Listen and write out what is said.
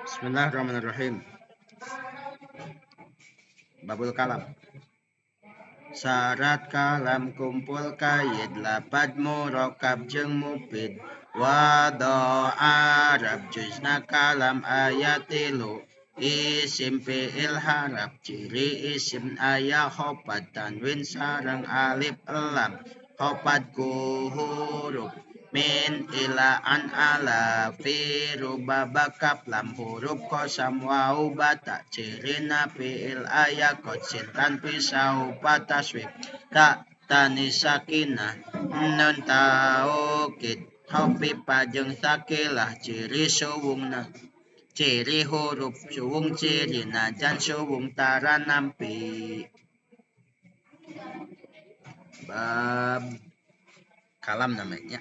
Bismillahirrahmanirrahim. Babul kalam. Syarat kalam kumpul kaid lapad murokab jeung mufid wado arab juzna kalam ayat 3 isim fi'il harap ciri isim aya khopat tanwin sareng alif lam khopat ku huruf min ila an ala fi rubabakap lam huruf kosam wau bata cirina fi'il aya kotsin tan pisau pataswib tak tani sakinah nun taukid khafifah jeung sakilah ciri suwungna ciri huruf suwung cirina jan suwung tara nampi. Bab kalam namanya.